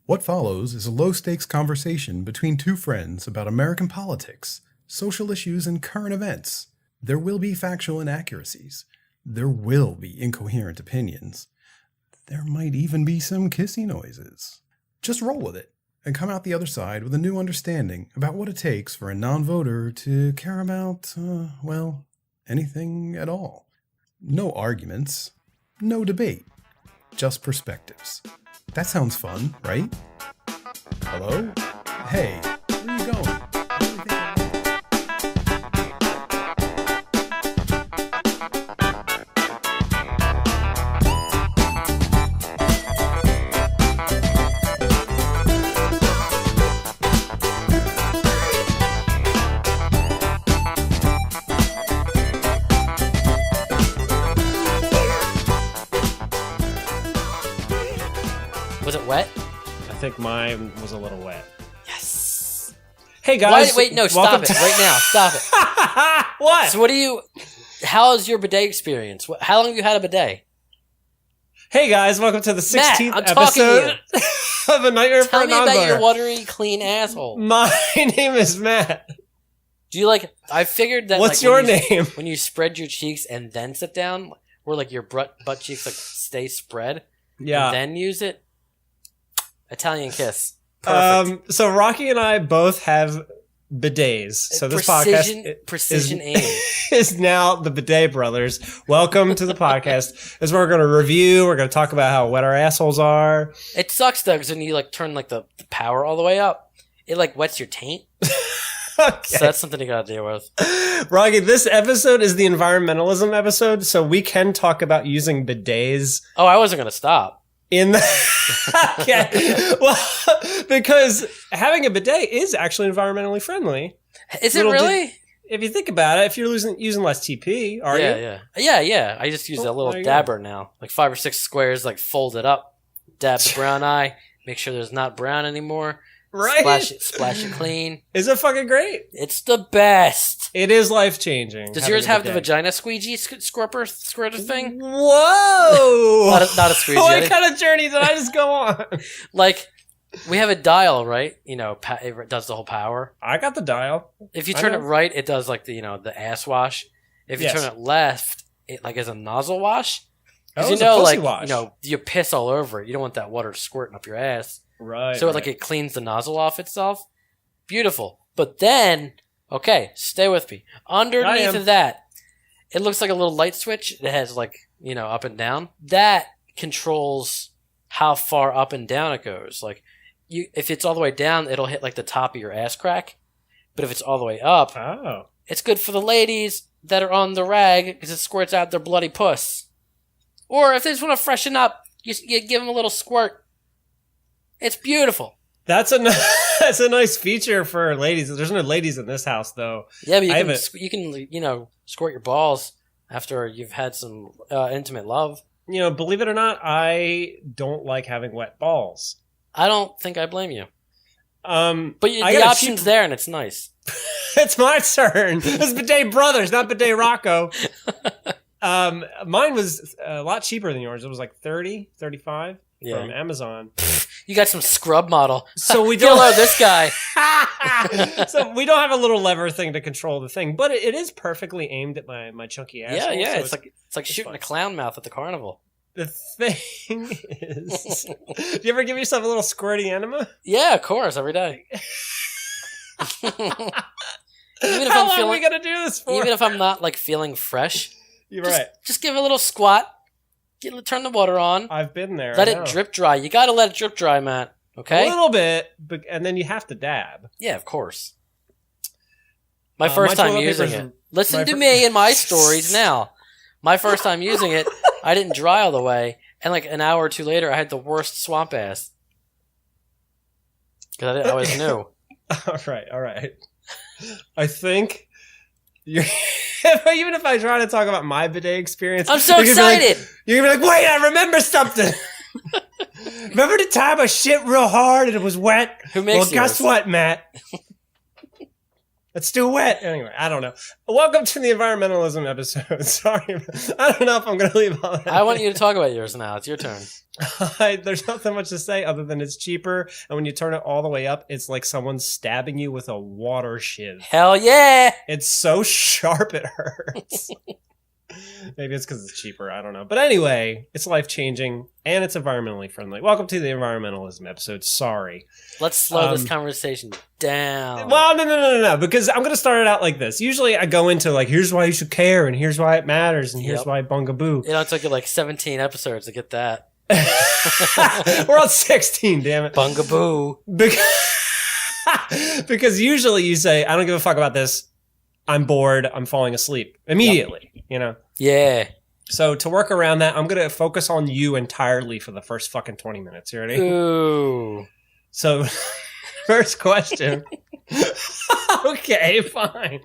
What follows is a low-stakes conversation between two friends about American politics, social issues, and current events. There will be factual inaccuracies. There will be incoherent opinions. There might even be some kissy noises. Just roll with it and come out the other side with a new understanding about what it takes for a non-voter to care about, anything at all. No arguments, no debate, just perspectives. That sounds fun, right? Hello? Hey, where are you going? Was it wet? I think mine was a little wet. Yes. Hey guys. Wait, no, stop it right now. Stop it. What? So how's your bidet experience? How long have you had a bidet? Hey guys, welcome to the 16th Matt, I'm talking to episode of A Nightmare for a Tell me about your Non-Voter. watery, clean asshole. My name is Matt. Do you I figured that What's your name? When you spread your cheeks and then sit down, where your butt cheeks stay spread, Yeah. and then use it. Italian kiss. Perfect. So Rocky and I both have bidets. So this podcast precision aim. is now the Bidet Brothers. Welcome to the podcast. This is where we're going to review. We're going to talk about how wet our assholes are. It sucks though, because when you turn the power all the way up, it wets your taint. Okay. So that's something you gotta deal with. Rocky, this episode is the environmentalism episode, so we can talk about using bidets. Oh, I wasn't gonna stop. Okay. Well, because having a bidet is actually environmentally friendly. Is it really? If you think about it, if you're using less TP, are you? Yeah. I just use a little dabber now, 5 or 6 squares, fold it up, dab the brown eye, make sure there's not brown anymore. Right? Splash it clean. Is it fucking great? It's the best. It is life-changing. Does yours have the vagina squeegee squirter thing? Whoa! not a squeegee. What kind of journey did I just go on? We have a dial, right? It does the whole power. I got the dial. If you turn it right, it does the ass wash. If you turn it left, it is a nozzle wash. Because wash. You piss all over it. You don't want that water squirting up your ass. Right. So it cleans the nozzle off itself. Beautiful. But then, okay, stay with me. Underneath of that, it looks like a little light switch. It has up and down. That controls how far up and down it goes. If it's all the way down, it'll hit the top of your ass crack. But if it's all the way up, it's good for the ladies that are on the rag because it squirts out their bloody puss. Or if they just want to freshen up, you give them a little squirt. It's beautiful. That's a nice feature for ladies. There's no ladies in this house, though. Yeah, but you can squirt your balls after you've had some intimate love. Believe it or not, I don't like having wet balls. I don't think I blame you. But the option's there, and it's nice. It's my turn. It's Bidet Brothers, not Bidet Rocco. Mine was a lot cheaper than yours. It was $30, $35 from Amazon. You got some scrub model. So we don't. Hello, this guy. So we don't have a little lever thing to control the thing, but it is perfectly aimed at my chunky asshole. Yeah. So it's like shooting a clown mouth at the carnival. The thing is, do you ever give yourself a little squirty enema? Yeah, of course, every day. How long are we gonna do this for? Even if I'm not feeling fresh, you're right. Just give it a little squat. Turn the water on. I've been there. Let it drip dry. You got to let it drip dry, Matt. Okay? A little bit, and then you have to dab. Yeah, of course. My first time using it. Listen to me and my stories now. My first time using it, I didn't dry all the way, and an hour or two later, I had the worst swamp ass. Because I was new. All right. I think even if I try to talk about my bidet experience, I'm so excited. You're gonna be wait, I remember something. Remember the time I shit real hard and it was wet? Who makes guess what, Matt? It's too wet. Anyway, I don't know. Welcome to the environmentalism episode. Sorry. I don't know if I'm going to leave all that. I want you to talk about yours now. It's your turn. There's nothing much to say other than it's cheaper. And when you turn it all the way up, it's like someone's stabbing you with a water shiv. Hell yeah! It's so sharp it hurts. Maybe it's because it's cheaper. I don't know. But anyway, it's life-changing and it's environmentally friendly. Welcome to the environmentalism episode. Sorry. Let's slow this conversation down. Well, no. Because I'm going to start it out like this. Usually I go into like, here's why you should care and here's why it matters and here's why bungaboo. It took you like 17 episodes to get that. We're on 16, damn it. Bungaboo. Because usually you say, I don't give a fuck about this. I'm bored. I'm falling asleep immediately, you know? Yeah. So to work around that, I'm going to focus on you entirely for the first fucking 20 minutes. You ready? Ooh. So first question. Okay, fine.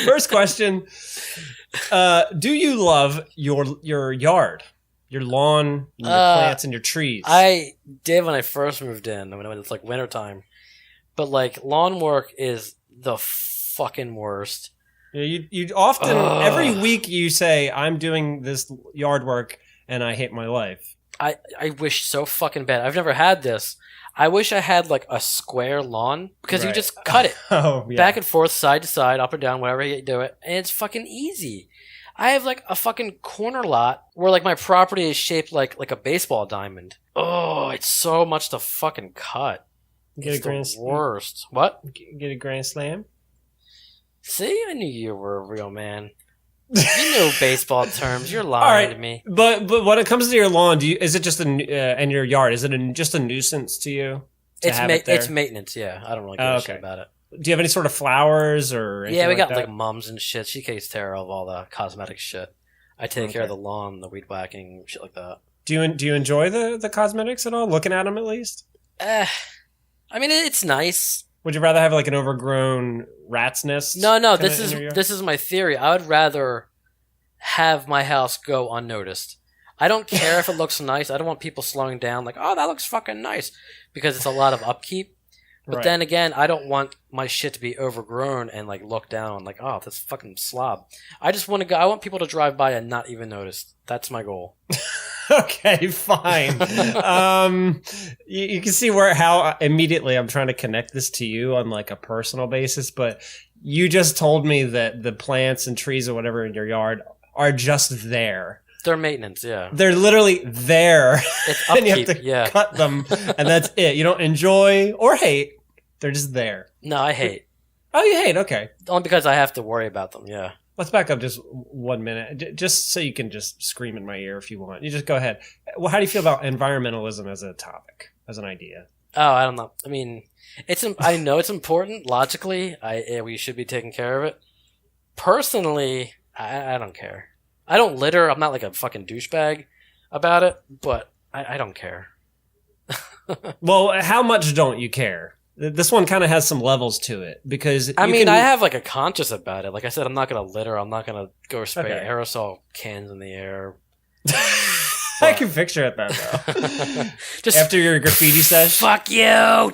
First question. Do you love your yard? Your lawn, your plants, and your trees? I did when I first moved in, when it's like wintertime. But like lawn work is the fucking worst. Yeah, you often, every week you say, I'm doing this yard work and I hate my life. I wish so fucking bad. I've never had this. I wish I had like a square lawn because you just cut it back and forth, side to side, up or down, whatever you do it. And it's fucking easy. I have like a fucking corner lot where like my property is shaped like a baseball diamond. Oh, it's so much to fucking cut. Get it's the worst. What? Get a grand slam? See, I knew you were a real man. You know baseball terms. You're lying to me. But when it comes to your lawn, is it just and your yard? Is it just a nuisance to you? It's maintenance. Yeah, I don't really give a shit about it. Do you have any sort of flowers or? Yeah, we got like mums and shit. She takes care of all the cosmetic shit. I take care of the lawn, the weed whacking, shit like that. Do you enjoy the cosmetics at all? Looking at them at least. I mean, it's nice. Would you rather have like an overgrown rat's nest? No. This is my theory. I would rather have my house go unnoticed. I don't care if it looks nice. I don't want people slowing down like, oh, that looks fucking nice, because it's a lot of upkeep. But then again, I don't want my shit to be overgrown and like look down on like, oh, this fucking slob. I just want to go. I want people to drive by and not even notice. That's my goal. Okay, fine. You can see how immediately I'm trying to connect this to you on like a personal basis, but you just told me that the plants and trees or whatever in your yard are just there. They're maintenance, yeah. They're literally there. It's upkeep, and you have to cut them, and that's it. You don't enjoy or hate. They're just there. No, I hate. Oh, you hate? Okay. Only because I have to worry about them, yeah. Let's back up just 1 minute, just so you can just scream in my ear if you want. You just go ahead. Well, how do you feel about environmentalism as a topic, as an idea? Oh, I don't know. I mean, I know it's important. Logically, we should be taking care of it. Personally, I don't care. I don't litter. I'm not like a fucking douchebag about it, but I don't care. Well, how much don't you care? This one kind of has some levels to it because I have like a conscience about it. Like I said, I'm not going to litter. I'm not going to go spray aerosol cans in the air. I can picture it though. Just after your graffiti sesh. Fuck you.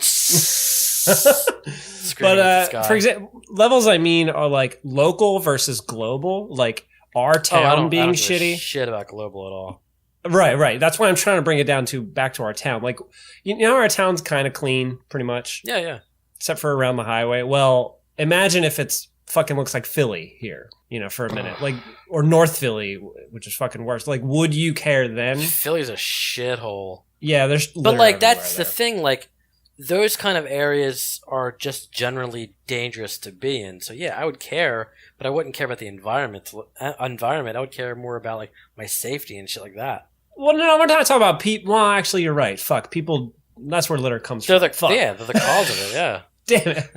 But for example, levels I mean are like local versus global. Like our town being shitty. Give a shit about global at all. Right. That's why I'm trying to bring it back to our town. Like, you know, our town's kind of clean, pretty much. Yeah. Except for around the highway. Well, imagine if it's fucking looks like Philly here, you know, for a minute. Like, or North Philly, which is fucking worse. Like, would you care then? Philly's a shithole. Yeah, there's. But like, that's the thing. Like, those kind of areas are just generally dangerous to be in. So yeah, I would care, but I wouldn't care about the environment. I would care more about like my safety and shit like that. Well, no, we're not talking about people. Well, actually, you're right. Fuck, people. That's where litter comes from. Fuck. Yeah, they're the cause of it. Yeah. Damn it.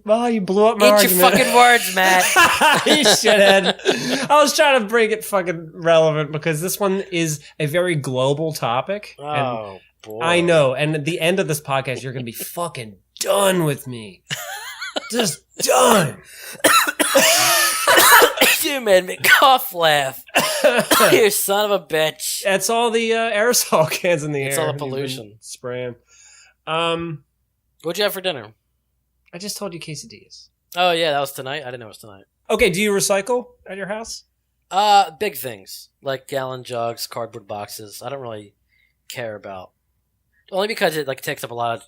Well, you blew up my argument. Eat your fucking words, Matt. You shithead. I was trying to bring it fucking relevant because this one is a very global topic. Oh, boy. I know. And at the end of this podcast, you're going to be fucking done with me. Just done. You made me cough laugh. You son of a bitch. That's all the aerosol cans in the air. It's all the pollution. Spraying. What'd you have for dinner? I just told you quesadillas. Oh yeah, that was tonight. I didn't know it was tonight. Okay, do you recycle at your house? Big things like gallon jugs, cardboard boxes. I don't really care about, only because it like takes up a lot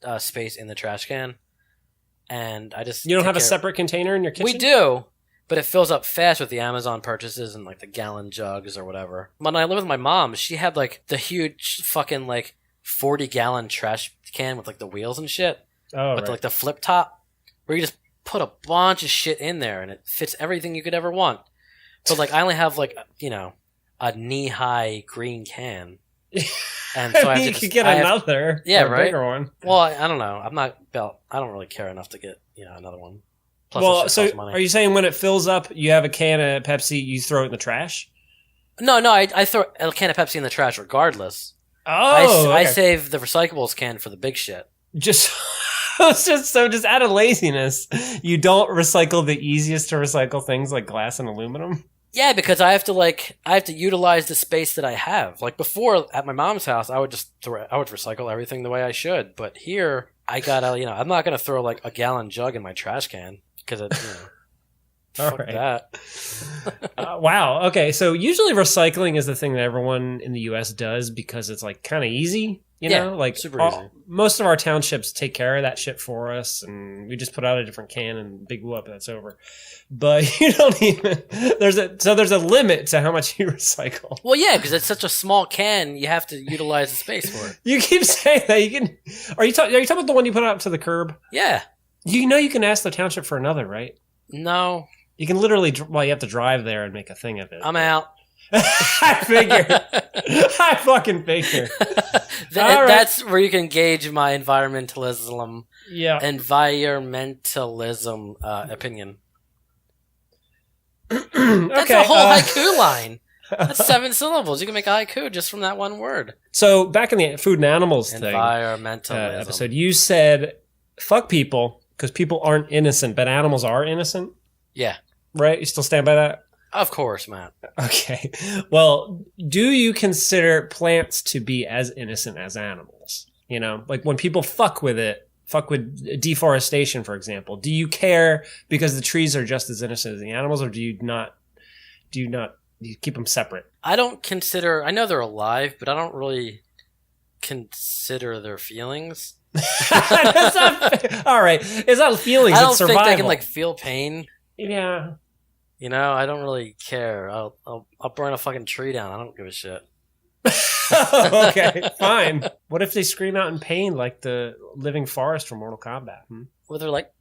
of space in the trash can, and I just You don't have a separate container in your kitchen? We do, but it fills up fast with the Amazon purchases and like the gallon jugs or whatever. When I lived with my mom, she had like the huge fucking like 40-gallon trash can with like the wheels and shit, with like the flip top, where you just put a bunch of shit in there and it fits everything you could ever want. But like I only have like, you know, a knee-high green can. And so you could get another, right? bigger one. Well, I don't know. I don't really care enough to get, you know, another one. Plus well, so are you saying when it fills up, you have a can of Pepsi, you throw it in the trash? No, I throw a can of Pepsi in the trash regardless. Oh, I save the recyclables can for the big shit. Just out of laziness, you don't recycle the easiest to recycle things like glass and aluminum? Yeah, because I have to utilize the space that I have. Like before at my mom's house, I would recycle everything the way I should. But here, I gotta, you know, I'm not gonna throw like a gallon jug in my trash can because it, you know, fuck that. Wow. Okay, so usually recycling is the thing that everyone in the U.S. does because it's like kind of easy. You know, like super easy. Most of our townships take care of that shit for us, and we just put out a different can and big whoop, that's over. But you don't even. There's a limit to how much you recycle. Well, yeah, because it's such a small can, you have to utilize the space for it. You keep saying that. You can. Are you talking about the one you put out to the curb? Yeah. You know, you can ask the township for another, right? No. You can literally. Well, you have to drive there and make a thing of it. I'm out. I figure. I fucking figure. That's where you can gauge my environmentalism. Yeah. Environmentalism opinion. That's Okay, a whole haiku line. That's 7 syllables. You can make a haiku just from that one word. So back in the food and animals Environmentalism episode, you said fuck people because people aren't innocent, but animals are innocent. Yeah. Right? You still stand by that? Of course, Matt. Okay. Well, do you consider plants to be as innocent as animals? You know, like when people fuck with deforestation, for example, do you care because the trees are just as innocent as the animals, or do you keep them separate? I know they're alive, but I don't really consider their feelings. That's not, all right. It's not feelings, it's survival. Think they can like feel pain. Yeah. You know, I don't really care. I'll burn a fucking tree down. I don't give a shit. Okay, fine. What if they scream out in pain like the living forest from Mortal Kombat? Where they're like,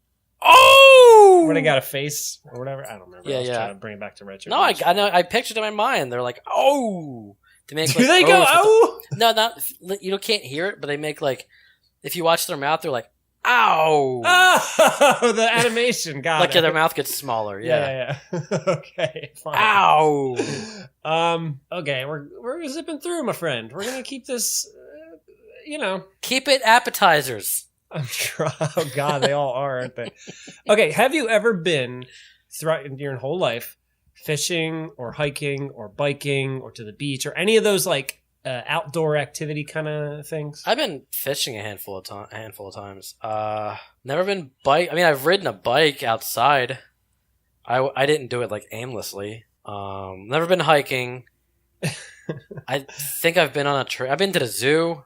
oh! Where they got a face or whatever? I don't remember. Yeah, I was trying to bring it back to retro. No, I know. I pictured it in my mind. They're like, oh! They make, do they go, oh? No, you can't hear it, but they make like, if you watch their mouth, they're like, ow! Oh, the animation, got like it. their mouth gets smaller, yeah. Okay, fine. Ow! Okay, we're zipping through, my friend. We're gonna keep this, Keep it appetizers. I'm sure. Oh God, they all are, aren't they? Okay, have you ever been throughout your whole life fishing or hiking or biking or to the beach or any of those like outdoor activity kind of things? I've been fishing a handful of times. Never been bike. I mean, I've ridden a bike outside. I didn't do it like aimlessly. Never been hiking. I think I've been on a trail. I've been to the zoo,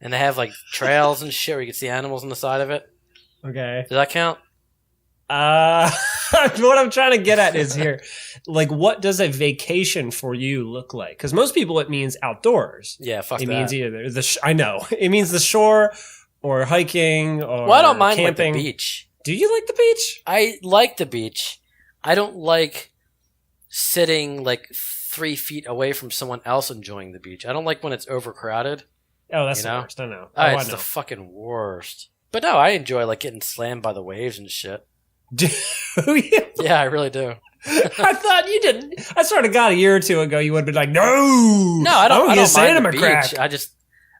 and they have like trails and shit where you can see animals on the side of it. Okay, does that count? What I'm trying to get at is here, like, what does a vacation for you look like? Because most people, it means outdoors. Yeah, fuck it that. It means either I know it means the shore or hiking or well, I don't mind camping. Like the beach. Do you like the beach? I like the beach. I don't like sitting like 3 feet away from someone else enjoying the beach. I don't like when it's overcrowded. Oh, that's the worst. I know. It's the fucking worst. But no, I enjoy like getting slammed by the waves and shit. Do you? Yeah, I really do. I thought you didn't. I swear to God, a year or two ago, you would have been like, no, I don't mind the crack. beach.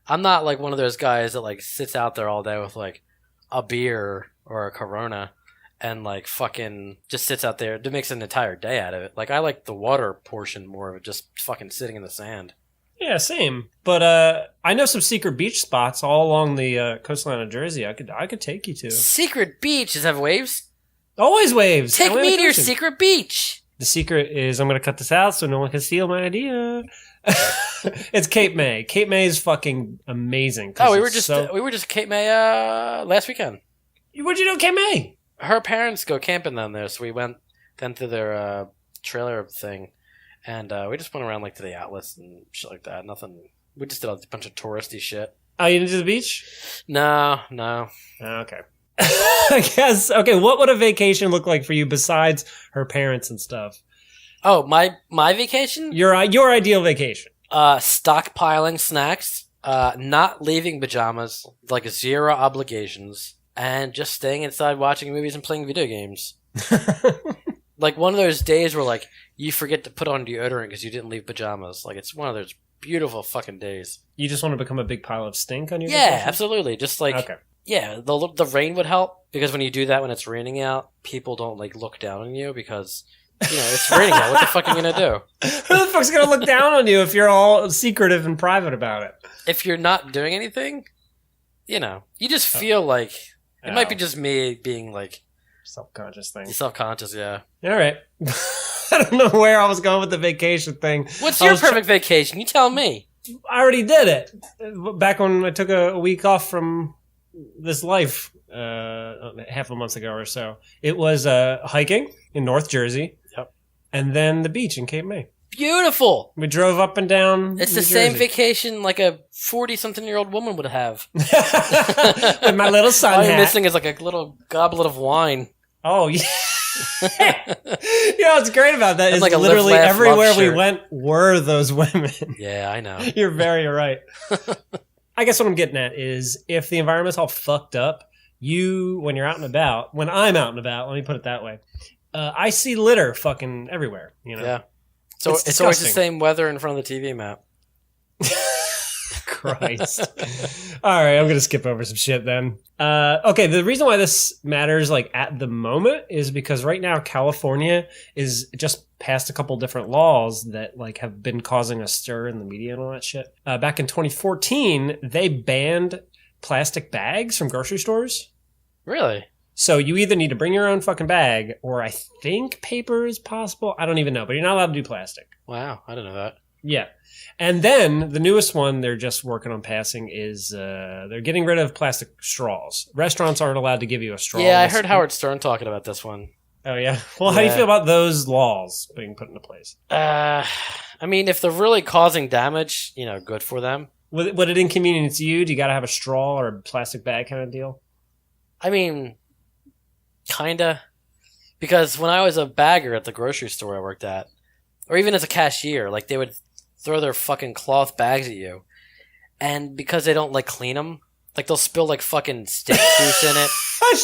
I'm not like one of those guys that like sits out there all day with like a beer or a Corona and like fucking just sits out there. It makes an entire day out of it. Like I like the water portion more of it, just fucking sitting in the sand. Yeah, same. But I know some secret beach spots all along the coastline of Jersey. I could take you to. Secret beach. Does it have waves? Always waves. Take Atlantic me to your Ocean. secret beach. The secret is I'm going to cut this out so no one can steal my idea. It's Cape May. Cape May is fucking amazing. Oh, we were just Cape May last weekend. What'd you do at Cape May? Her parents go camping down there, so we went then to their trailer thing, and we just went around like to the outlets and shit like that. Nothing. We just did a bunch of touristy shit. Oh, you didn't do the beach? No. Okay. I guess. Okay, what would a vacation look like for you besides her parents and stuff? Oh, my vacation? Your ideal vacation. Stockpiling snacks, not leaving pajamas, like 0 obligations, and just staying inside watching movies and playing video games. Like one of those days where like you forget to put on deodorant because you didn't leave pajamas. Like it's one of those beautiful fucking days. You just want to become a big pile of stink on your Yeah, vacation? absolutely. Just like Okay. yeah, the rain would help because when you do that when it's raining out, people don't like look down on you because it's raining out. What the fuck are you gonna do? Who the fuck's gonna look down on you if you're all secretive and private about it? If you're not doing anything, you just feel like it might be just me being like self-conscious thing. Self-conscious, yeah. All right. I don't know where I was going with the vacation thing. What's your perfect vacation? You tell me. I already did it back when I took a week off from this life half a month ago or so. It was hiking in North Jersey. Yep. And then the beach in Cape May. Beautiful. We drove up and down. It's the same vacation like a 40-something-year-old woman would have. With my little son All hat. you're missing is like a little goblet of wine. Oh, yeah. What's great about that is like a literally live, laugh, everywhere love we shirt. went were those women. Yeah, I know. You're very right. I guess what I'm getting at is if the environment's all fucked up, when you're out and about, when I'm out and about, let me put it that way, I see litter fucking everywhere. Yeah. So it's always the same weather in front of the TV map. Christ. All right, I'm going to skip over some shit then. Okay, the reason why this matters like at the moment is because right now California is just passed a couple different laws that like have been causing a stir in the media and all that shit. Back in 2014, they banned plastic bags from grocery stores. Really? So you either need to bring your own fucking bag or I think paper is possible. I don't even know, but you're not allowed to do plastic. Wow, I didn't know that. Yeah. And then the newest one they're just working on passing is they're getting rid of plastic straws. Restaurants aren't allowed to give you a straw. Yeah, I heard Howard Stern talking about this one. Oh, yeah? Well, how do you feel about those laws being put into place? I mean, if they're really causing damage, good for them. Would it inconvenience you? Do you got to have a straw or a plastic bag kind of deal? I mean, kinda. Because when I was a bagger at the grocery store I worked at, or even as a cashier, like they would throw their fucking cloth bags at you. And because they don't like clean them, like they'll spill like fucking steak juice in it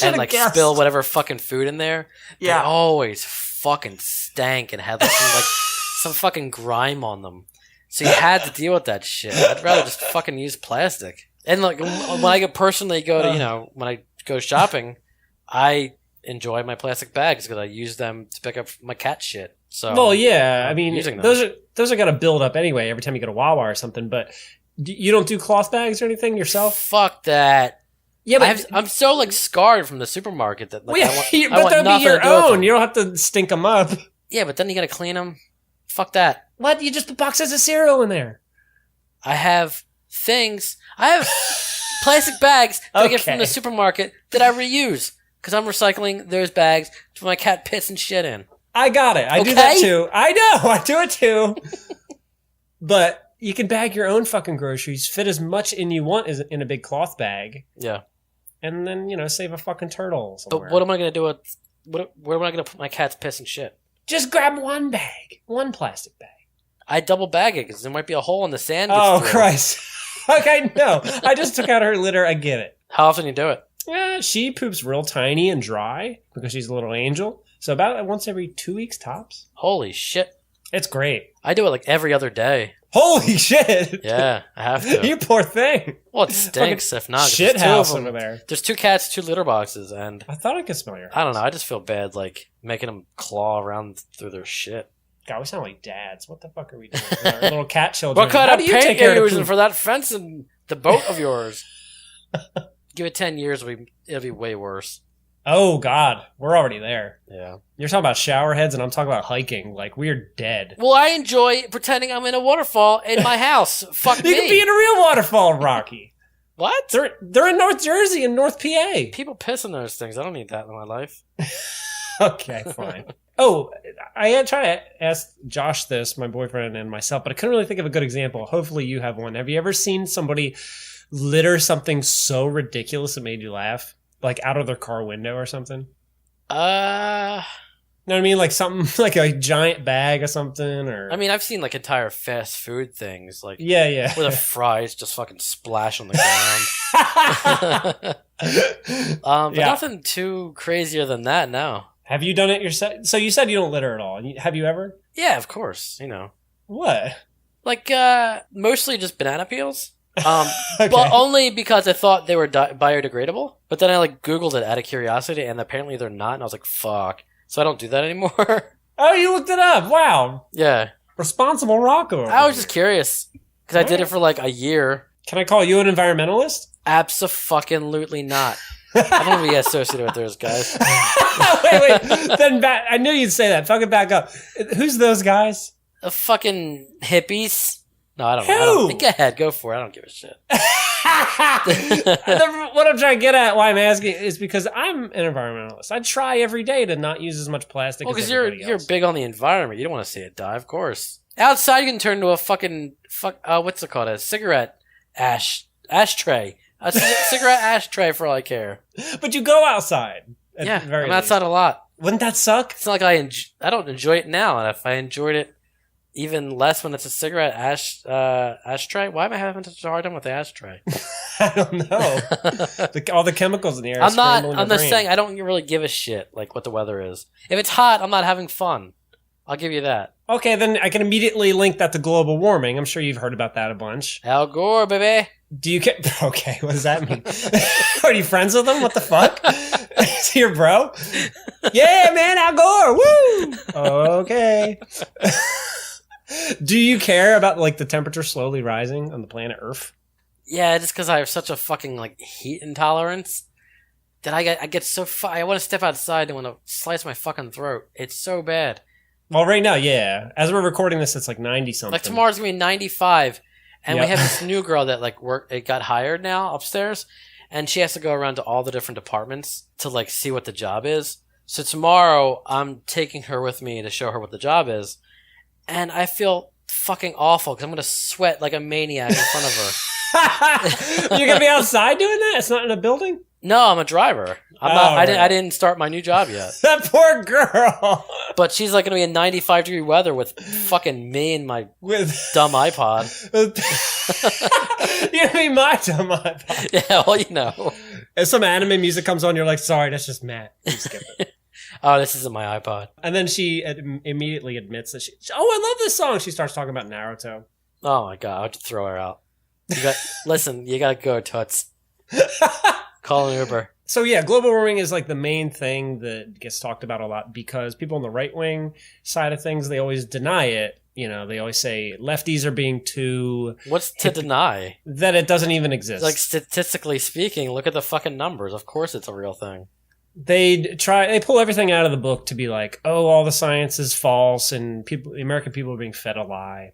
and like spill whatever fucking food in there. Yeah. They always fucking stank and had like some fucking grime on them. So you had to deal with that shit. I'd rather just fucking use plastic. And like when I personally go to, when I go shopping, I enjoy my plastic bags because I use them to pick up my cat shit. So, well, yeah, I mean, those are got to build up anyway every time you go to Wawa or something. But you don't do cloth bags or anything yourself? Fuck that. Yeah, but I'm so like scarred from the supermarket that like, but that'd be your own. You don't have to stink them up. Yeah, but then you got to clean them. Fuck that. What? You just put boxes of cereal in there. I have plastic bags that I get from the supermarket that I reuse because I'm recycling those bags for my cat piss and shit in. I got it. I do that too. I know. I do it too. But you can bag your own fucking groceries, fit as much in you want as in a big cloth bag. Yeah. And then, save a fucking turtle somewhere. But what am I going to do with... Where am I going to put my cat's piss and shit? Just grab one bag. One plastic bag. I double bag it because there might be a hole in the sand. Oh, Christ. Okay, no. I just took out her litter. I get it. How often do you do it? Yeah, she poops real tiny and dry because she's a little angel. So about once every 2 weeks tops. Holy shit. It's great. I do it like every other day. Holy shit. Yeah, I have to. You poor thing. Well, it stinks if not. Shit house over there. There's 2 cats, 2 litter boxes, and... I thought I could smell your house. I don't know. I just feel bad, like, making them claw around through their shit. God, we sound like dads. What the fuck are we doing with our little cat children? What kind How of do you paint take care are you of the using poop? for that fence in the boat of yours? Give it 10 years, it'll be way worse. Oh, God. We're already there. Yeah. You're talking about shower heads, and I'm talking about hiking. Like, we're dead. Well, I enjoy pretending I'm in a waterfall in my house. Fuck me. You can be in a real waterfall, Rocky. What? They're in North Jersey and North PA. People piss in those things. I don't need that in my life. Okay, fine. Oh, I had tried to ask Josh this, my boyfriend, and myself, but I couldn't really think of a good example. Hopefully you have one. Have you ever seen somebody litter something so ridiculous it made you laugh? Like out of their car window or something? You know what I mean? Like something like a giant bag or something, or I mean, I've seen like entire fast food things, like yeah, where the fries just fucking splash on the ground. But nothing too crazier than that. No. Have you done it yourself? So you said you don't litter at all. Have you ever? Yeah, of course. You know, What? like mostly just banana peels. Okay. But only because I thought they were biodegradable. But then I like Googled it out of curiosity, and apparently they're not. And I was like, fuck. So I don't do that anymore. Oh, you looked it up. Wow. Yeah. Responsible Rocco. I was just curious because I did it for like a year. Can I call you an environmentalist? Abso-fucking-lutely not. I don't want to be associated with those guys. wait. Then I knew you'd say that. Fucking back up. Who's those guys? The fucking hippies. No, I don't know. Who? Go ahead, go for it. I don't give a shit. What I'm trying to get at, why I'm asking, is because I'm an environmentalist. I try every day to not use as much plastic. Well, as because everybody you're else. big on the environment. You don't want to see it die, of course. Outside, you can turn into a what's it called? A cigarette ashtray. A cigarette ashtray for all I care. But you go outside. At Yeah, the very I'm least. outside a lot. Wouldn't that suck? It's not like I don't enjoy it now, and if I enjoyed it even less when it's a cigarette ashtray, why am I having such a hard time with the ashtray? I don't know. All the chemicals in the air. I'm I'm just saying I don't really give a shit like what the weather is. If it's hot, I'm not having fun. I'll give you that. Okay, then I can immediately link that to global warming. I'm sure you've heard about that a bunch. Al Gore, baby. Do you get... Okay, what does that mean? Are you friends with him? What the fuck? Is he your bro? Yeah, man, Al Gore. Woo! Okay. Do you care about like the temperature slowly rising on the planet Earth? Yeah, just because I have such a fucking like heat intolerance that I get so I want to step outside and want to slice my fucking throat. It's so bad. Well, right now, yeah. As we're recording this, it's like 90 something. Like tomorrow's gonna be 95, and Yep. we have this new girl that like got hired now upstairs, and she has to go around to all the different departments to like see what the job is. So tomorrow I'm taking her with me to show her what the job is, and I feel fucking awful because I'm gonna sweat like a maniac in front of her. You're gonna be outside doing that? It's not in a building? No, I'm a driver. I'm not. I didn't start my new job yet. That poor girl. But she's like gonna be in 95-degree weather with fucking me and my With dumb iPod. you mean my dumb iPod? Yeah, well, you know. If some anime music comes on, you're like, sorry, that's just Matt. You skip it. Oh, this isn't my iPod. And then she immediately admits that I love this song. She starts talking about Naruto. Oh my god, I'll have to throw her out. Listen, you gotta go, Toots. Call an Uber. So yeah, global warming is like the main thing that gets talked about a lot because people on the right wing side of things, they always deny it. You know, they always say lefties are being too... What's to deny? That it doesn't even exist. Like, statistically speaking, look at the fucking numbers. Of course it's a real thing. They pull everything out of the book to be like, oh, all the science is false and the American people are being fed a lie.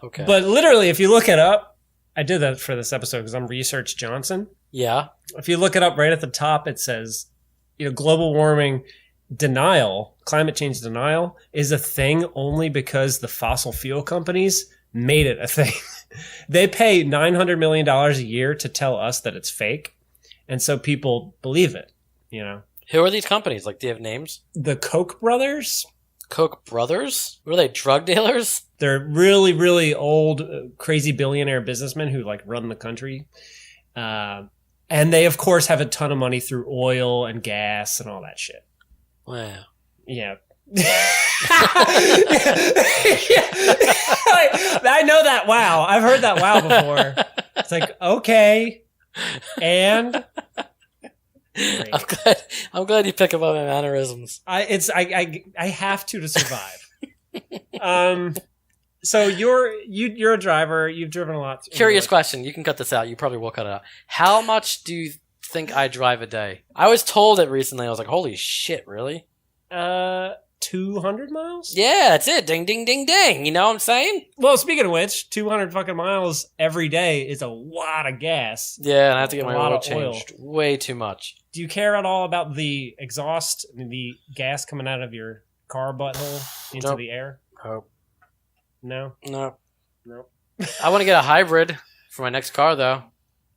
Okay. But literally, if you look it up, I did that for this episode because I'm Research Johnson. Yeah. If you look it up right at the top, it says, global warming denial, climate change denial is a thing only because the fossil fuel companies made it a thing. They pay $900 million a year to tell us that it's fake. And so people believe it, Who are these companies? Like, do you have names? The Koch brothers, Koch brothers? Were they drug dealers? they're really, really old, crazy billionaire businessmen who like run the country. And they, of course, have a ton of money through oil and gas and all that shit. Wow. Yeah. I know that wow. I've heard that wow before. It's like, okay. And I'm glad you pick up on my mannerisms. I have to survive. So you're a driver. You've driven a lot. Curious question. You can cut this out. You probably will cut it out. How much do you think I drive a day? I was told it recently. I was like, holy shit, really? 200 miles? Yeah, that's it. Ding, ding, ding, ding. You know what I'm saying? Well, speaking of which, 200 fucking miles every day is a lot of gas. Yeah, and I have to get my A lot oil of oil. changed. Way too much. Do you care at all about the exhaust, the gas coming out of your car butthole into Nope. the air? Oh, No? no. Nope. I want to get a hybrid for my next car, though.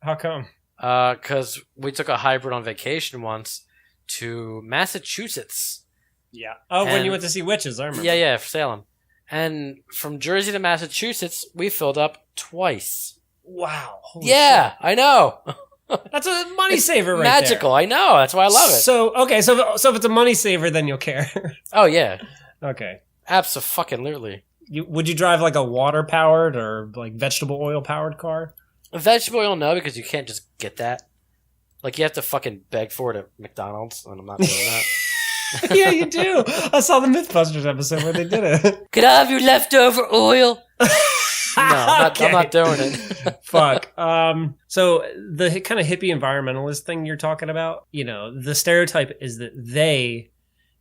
How come? Because we took a hybrid on vacation once to Massachusetts. Yeah. Oh, when And- you went to see witches, I remember. Yeah, for Salem. And from Jersey to Massachusetts, we filled up twice. Wow. Holy Yeah, I know. shit. That's a money saver right Magical, I know. That's why I love there. it. So if it's a money saver, then you'll care. Oh, yeah. Okay. Abso-fucking-lutely. Would you drive like a water powered or like vegetable oil powered car? Vegetable oil, no, because you can't just get that. Like, you have to fucking beg for it at McDonald's, and I'm not doing that. Yeah, you do. I saw the Mythbusters episode where they did it. Could I have your leftover oil? No, I'm not doing it. Fuck. So the kind of hippie environmentalist thing you're talking about, the stereotype is that they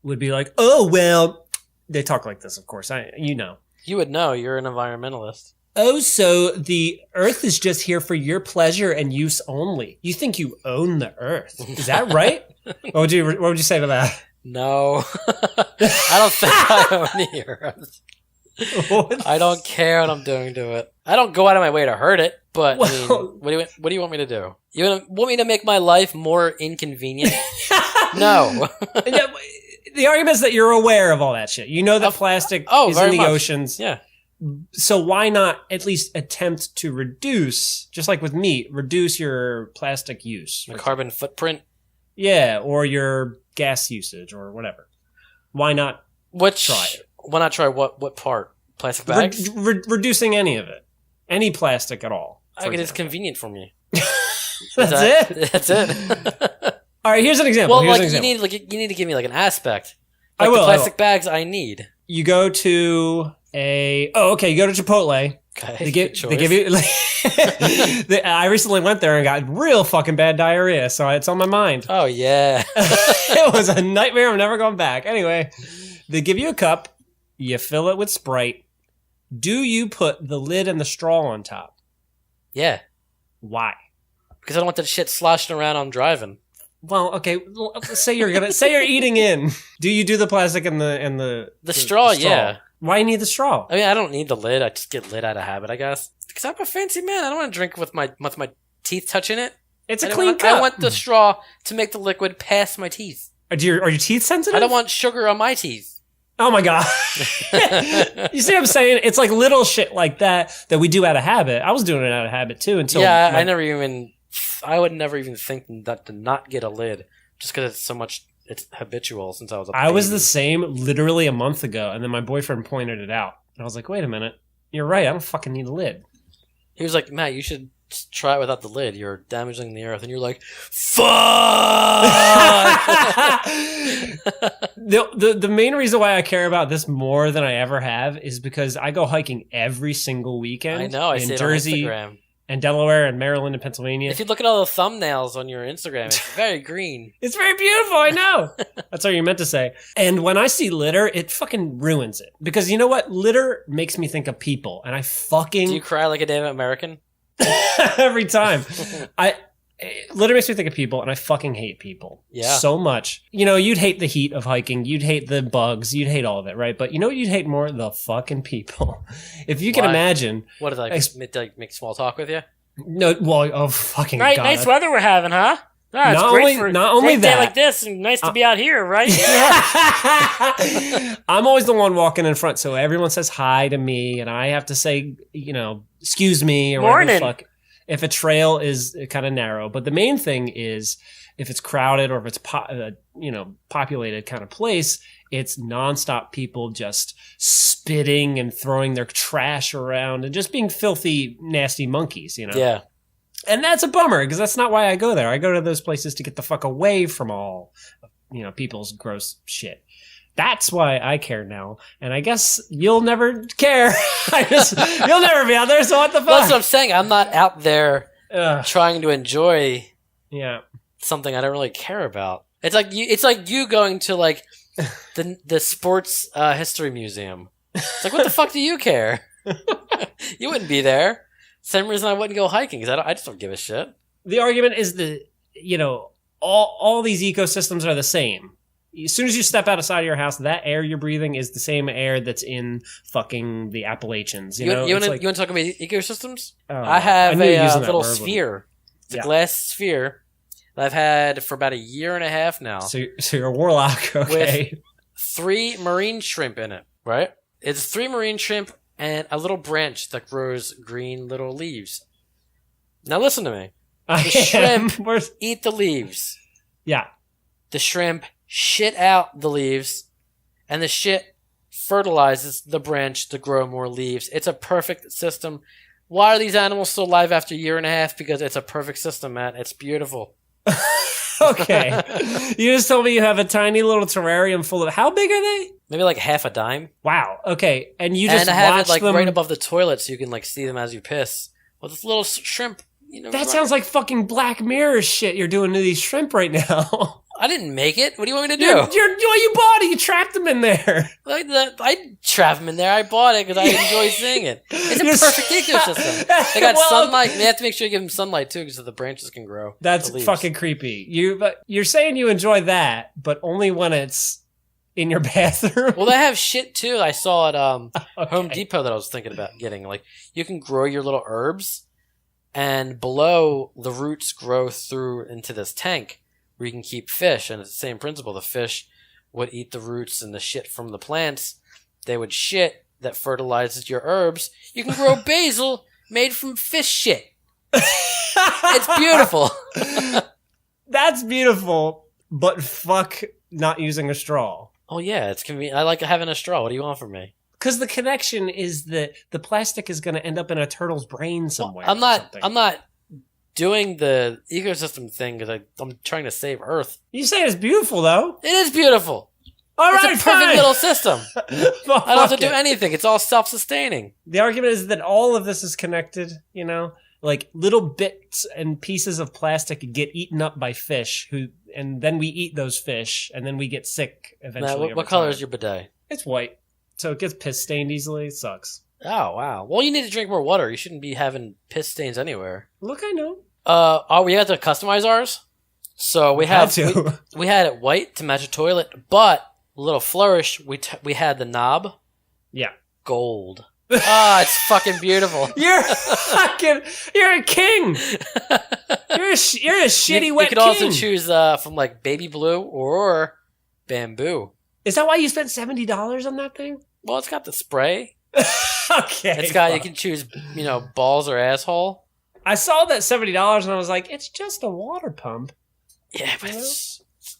would be like, oh, well, they talk like this, of course. You would know. You're an environmentalist. Oh, so the earth is just here for your pleasure and use only. You think you own the earth. Is that right? What would you say to that? No. I don't think I own the earth. I don't care what I'm doing to it. I don't go out of my way to hurt it, but I mean, what do you want me to do? You want me to make my life more inconvenient? No. Yeah, the argument is that you're aware of all that shit. You know that plastic is in the oceans. Yeah. So why not at least attempt to reduce, just like with meat, reduce your plastic use? The carbon footprint? Yeah, or your gas usage or whatever. Why not try it? Why not try what part? Plastic bags? Reducing any of it. Any plastic at all. I guess it's convenient for me. That's it? That's it. All right, here's an example. Well, you need to give me like an aspect. Like I will. The plastic bags I need. You go to you go to Chipotle. Okay. They give you. I recently went there and got real fucking bad diarrhea, so it's on my mind. Oh yeah. It was a nightmare. I'm never going back. Anyway, they give you a cup. You fill it with Sprite. Do you put the lid and the straw on top? Yeah. Why? Because I don't want that shit sloshing around on driving. Well, okay. Say you're eating in. Do you do the plastic and the straw? Yeah. Why need the straw? I mean, I don't need the lid. I just get lid out of habit, I guess. Because I'm a fancy man. I don't want to drink with my teeth touching it. It's a clean cup. I want the straw to make the liquid past my teeth. Are your teeth sensitive? I don't want sugar on my teeth. Oh my god. You see what I'm saying? It's like little shit like that we do out of habit. I was doing it out of habit too until I would never even think that to not get a lid just because it's habitual since I was a baby. I was the same literally a month ago, and then my boyfriend pointed it out. And I was like, wait a minute. You're right. I don't fucking need a lid. He was like, Matt, you should try it without the lid. You're damaging the earth. And you're like, fuck! The main reason why I care about this more than I ever have is because I go hiking every single weekend. I know. I see it Jersey on Instagram. And Delaware and Maryland and Pennsylvania. If you look at all the thumbnails on your Instagram, it's very green. It's very beautiful, I know. That's what you meant to say. And when I see litter, it fucking ruins it. Because you know what? Litter makes me think of people. And I fucking... Do you cry like a damn American? Every time. Litter makes me think of people, and I fucking hate people. Yeah. So much. You'd hate the heat of hiking. You'd hate the bugs. You'd hate all of it, right? But you know what you'd hate more? The fucking people. If you can imagine... What, did I make small talk with you? No, well, oh, fucking right, God. Nice weather we're having, huh? Oh, it's not great only, for not only a that. day like this, and nice to be out here, right? I'm always the one walking in front, so everyone says hi to me, and I have to say, excuse me, or Morning. whatever the fuck. If a trail is kind of narrow. But the main thing is, if it's crowded or if it's populated kind of place, it's nonstop people just spitting and throwing their trash around and just being filthy, nasty monkeys, Yeah. And that's a bummer because that's not why I go there. I go to those places to get the fuck away from all, people's gross shit. That's why I care now. And I guess you'll never care. You'll never be out there, so what the fuck? That's what I'm saying. I'm not out there trying to enjoy something I don't really care about. It's like you going to like the sports history museum. It's like, what the fuck do you care? You wouldn't be there. Same reason I wouldn't go hiking, because I just don't give a shit. The argument is that, all these ecosystems are the same. As soon as you step outside of your house, that air you're breathing is the same air that's in fucking the Appalachians. You want to talk about ecosystems? I have a little sphere. It's a glass sphere that I've had for about a year and a half now. So you're a warlock, okay? With 3 marine shrimp in it, right? It's 3 marine shrimp and a little branch that grows green little leaves. Now listen to me. The shrimp eat the leaves. Yeah. The shrimp shit out the leaves, and the shit fertilizes the branch to grow more leaves. It's a perfect system. Why are these animals still alive after a year and a half? Because it's a perfect system, Matt. It's beautiful. Okay. You just told me you have a tiny little terrarium full of... How big are they? Maybe like half a dime. Wow. Okay. And you just and I have watch it like them... right above the toilet so you can like see them as you piss. Well, this little shrimp... That sounds like fucking Black Mirror shit you're doing to these shrimp right now. I didn't make it. What do you want me to do? You bought it. You trapped them in there. I trapped them in there. I bought it because I enjoy seeing it. It's a perfect ecosystem. They got sunlight. They have to make sure you give them sunlight too, so the branches can grow. That's fucking creepy. You're saying you enjoy that, but only when it's in your bathroom. Well, they have shit too. I saw at Home Depot that I was thinking about getting. Like, you can grow your little herbs, and below the roots grow through into this tank where you can keep fish, and it's the same principle. The fish would eat the roots and the shit from the plants. They would shit that fertilizes your herbs. You can grow basil made from fish shit. It's beautiful. That's beautiful, but fuck not using a straw. Oh yeah, it's convenient. I like having a straw. What do you want from me? Because the connection is that the plastic is going to end up in a turtle's brain somewhere. Well, I'm not doing the ecosystem thing because I'm trying to save Earth. You say it's beautiful, though. It is beautiful. All right, it's a perfect little system. Well, I don't have to do anything. It's all self-sustaining. The argument is that all of this is connected, like little bits and pieces of plastic get eaten up by fish, and then we eat those fish, and then we get sick eventually. Now, what color is your bidet? It's white, so it gets piss stained easily. It sucks. Oh, wow. Well, you need to drink more water. You shouldn't be having piss stains anywhere. Look, I know. We had to customize ours. So we had it white to match a toilet, but a little flourish, we had the knob. Yeah. Gold. It's fucking beautiful. You're a king. You're a shitty wet king. You could also choose from like baby blue or bamboo. Is that why you spent $70 on that thing? Well, it's got the spray. Okay. You can choose, balls or asshole. I saw that $70 and I was like, it's just a water pump. Yeah, but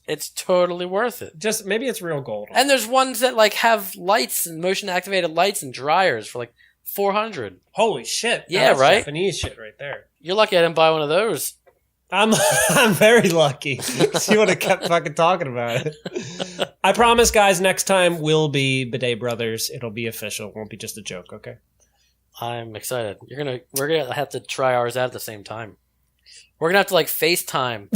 it's totally worth it. Just maybe it's real gold. And there's ones that like have lights and motion activated lights and dryers for like $400. Holy shit! Yeah, that's right. Japanese shit right there. You're lucky I didn't buy one of those. I'm very lucky. You would have kept fucking talking about it. I promise, guys. Next time we'll be Bidet Brothers. It'll be official. It won't be just a joke. Okay. I'm excited. We're gonna have to try ours out at the same time. We're gonna have to like FaceTime.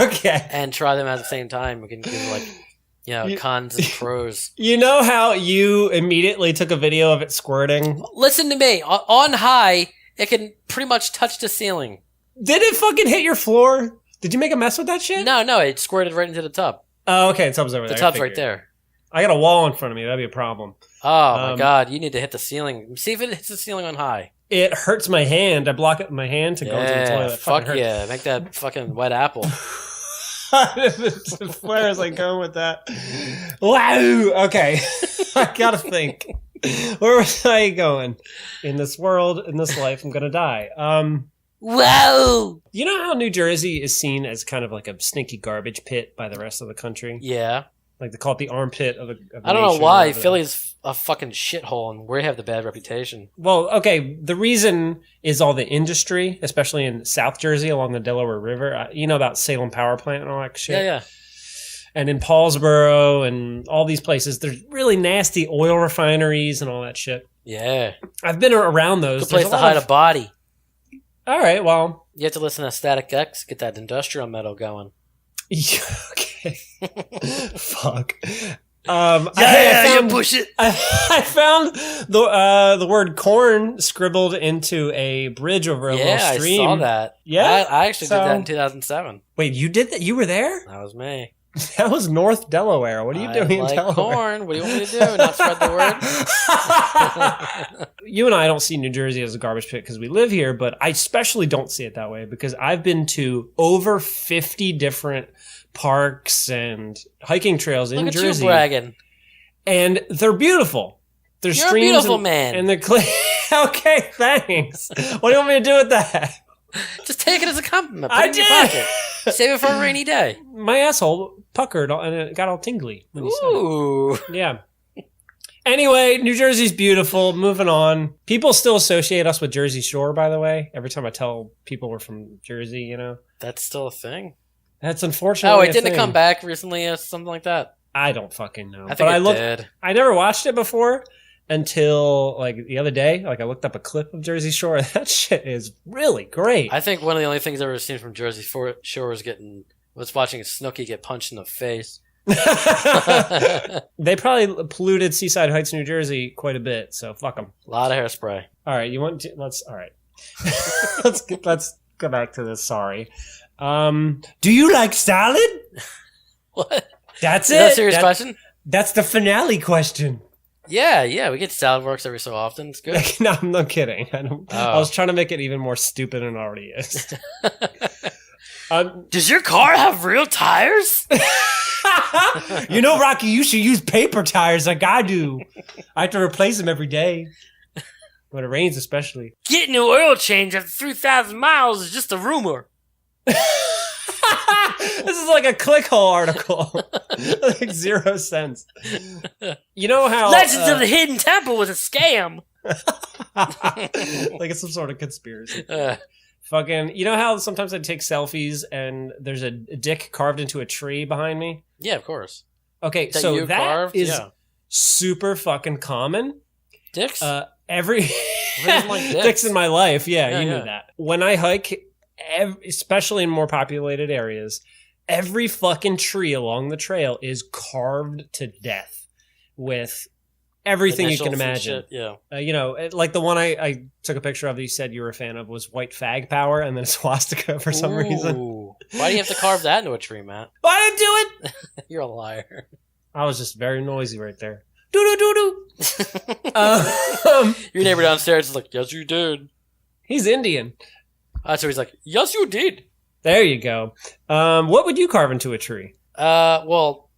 Okay. And try them at the same time. We can do cons and pros. You know how you immediately took a video of it squirting? Listen to me. On high, it can pretty much touch the ceiling. Did it fucking hit your floor? Did you make a mess with that shit? No, it squirted right into the tub. Oh, okay. The tub's over there. The tub's right there. I got a wall in front of me. That'd be a problem. Oh, my God. You need to hit the ceiling. See if it hits the ceiling on high. It hurts my hand. I block it with my hand to go into the toilet. Fuck yeah. Make that fucking wet apple. Where was I going with that? Wow. Okay. I gotta think. Where was I going? In this world, in this life, I'm gonna die. Wow. You know how New Jersey is seen as kind of like a stinky garbage pit by the rest of the country? Yeah. Like they call it the armpit of the I don't know why. Philly's a fucking shithole and we have the bad reputation. Well, okay. The reason is all the industry, especially in South Jersey along the Delaware River. You know about Salem Power Plant and all that shit? Yeah. and in Paulsboro and all these places, there's really nasty oil refineries and all that shit. Yeah. I've been around those. Good place to hide a body. All right, well. You have to listen to Static X, get that industrial metal going. Yeah, okay. Fuck. Push it. I found the word corn scribbled into a bridge over a little stream. I saw that. Yeah, I actually did that in 2007. Wait, you did that? You were there? That was me. That was North Delaware. What are you doing in Delaware? Corn. What do you want me to do? Not spread the word? You and I don't see New Jersey as a garbage pit because we live here, but I especially don't see it that way because I've been to over 50 different parks and hiking trails in Jersey. Look at you bragging. And they're beautiful. They're You're streams a beautiful man. And they're clean. Okay, thanks. What do you want me to do with that? Just take it as a compliment. Put it in your pocket. Save it for a rainy day. My asshole puckered and it got all tingly when you said it. Yeah. Anyway, New Jersey's beautiful. Moving on. People still associate us with Jersey Shore, by the way. Every time I tell people we're from Jersey, you know. That's still a thing. That's unfortunate. Oh, wait, didn't it come back recently or something like that? I don't fucking know. I think it did. I never watched it before until like the other day. Like I looked up a clip of Jersey Shore. That shit is really great. I think one of the only things I've ever seen from Jersey Shore was watching Snooki get punched in the face. They probably polluted Seaside Heights, New Jersey quite a bit, so fuck them. A lot of hairspray. All right, all right. let's go back to this. Sorry. Do you like salad? What? That's Is that a serious question? That's the finale question. Yeah, we get salad works every so often. It's good. No, I'm not kidding. I was trying to make it even more stupid than it already is. Does your car have real tires? You know, Rocky, you should use paper tires like I do. I have to replace them every day. When it rains, especially. Getting an oil change after 3,000 miles is just a rumor. This is like a clickhole article. Like 0 cents. You know how... Legends of the Hidden Temple was a scam. Like it's some sort of conspiracy. Fucking... You know how sometimes I take selfies and there's a dick carved into a tree behind me? Yeah, of course. Okay, so that carved? is super fucking common. Dicks? Dicks in my life. Yeah, you knew that. When I hike, especially in more populated areas, every fucking tree along the trail is carved to death with everything you can imagine. Yeah. You know, like the one I took a picture of that you said you were a fan of was White Fag Power and then a swastika for some reason. Why do you have to carve that into a tree, Matt? I didn't do it! You're a liar. I was just very noisy right there. Doo-doo-doo-doo! Your neighbor downstairs is like, yes, you did. He's Indian. So he's like, yes, you did. There you go. What would you carve into a tree? Well,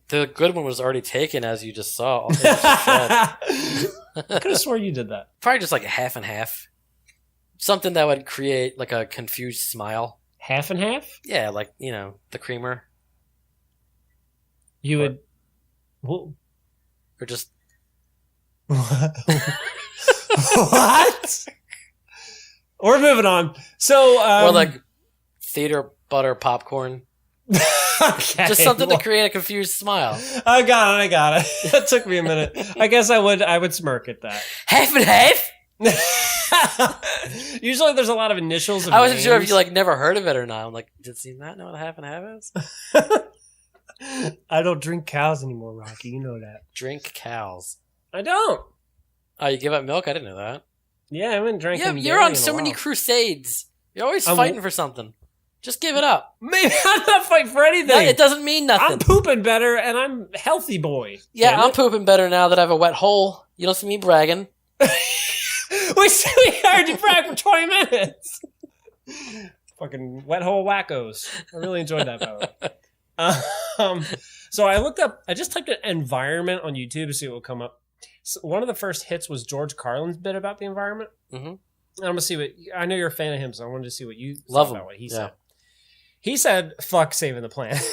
the good one was already taken, as you just saw. I could have swore you did that. Probably just like a half and half. Something that would create like a confused smile. Half and half? Yeah, like, you know, the creamer. You would... Well, or just... What? We're moving on. So, or like theater butter popcorn. Okay, just something to create a confused smile. I got it. That took me a minute. I guess I would smirk at that. Half and half? Usually there's a lot of initials. I wasn't sure if you like never heard of it or not. I'm like, does he not know what a half and half is? I don't drink cows anymore, Rocky. You know that. Drink cows. I don't. Oh, you give up milk? I didn't know that. Yeah, I haven't drank. Yeah, you're on so many crusades. You're always fighting for something. Just give it up. Maybe I'm not fighting for anything. No, it doesn't mean nothing. I'm pooping better, and I'm a healthy boy. Yeah, I'm pooping better now that I have a wet hole. You don't see me bragging. We heard you brag for 20 minutes. Fucking wet hole wackos. I really enjoyed that, by the way. So I just typed in environment on YouTube to see what would come up. So one of the first hits was George Carlin's bit about the environment. Mm-hmm. And I'm going to see I know you're a fan of him, so I wanted to see what you thought about what he said. He said, fuck saving the planet.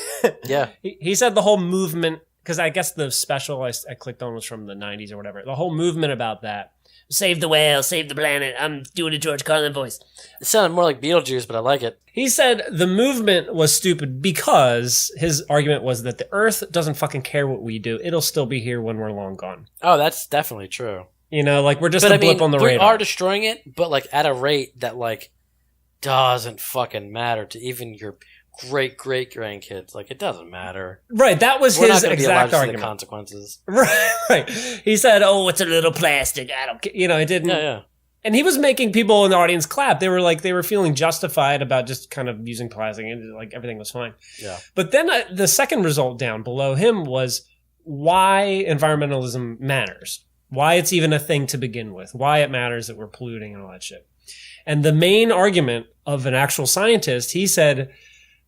Yeah. He said the whole movement because I guess the special I clicked on was from the 90s or whatever. The whole movement about that. Save the whale, save the planet. I'm doing a George Carlin voice. It sounded more like Beetlejuice, but I like it. He said the movement was stupid because his argument was that the Earth doesn't fucking care what we do. It'll still be here when we're long gone. Oh, that's definitely true. You know, like we're just a blip on the radar. We are destroying it, but like at a rate that like doesn't fucking matter to even your great grandkids. Like it doesn't matter. Right, that was his exact argument. The consequences. Right. He said, "Oh, it's a little plastic. I don't care." You know, it didn't. Yeah. And he was making people in the audience clap. They were feeling justified about just kind of using plastic, and like everything was fine. Yeah. But then the second result down below him was why environmentalism matters. Why it's even a thing to begin with. Why it matters that we're polluting and all that shit. And the main argument of an actual scientist, he said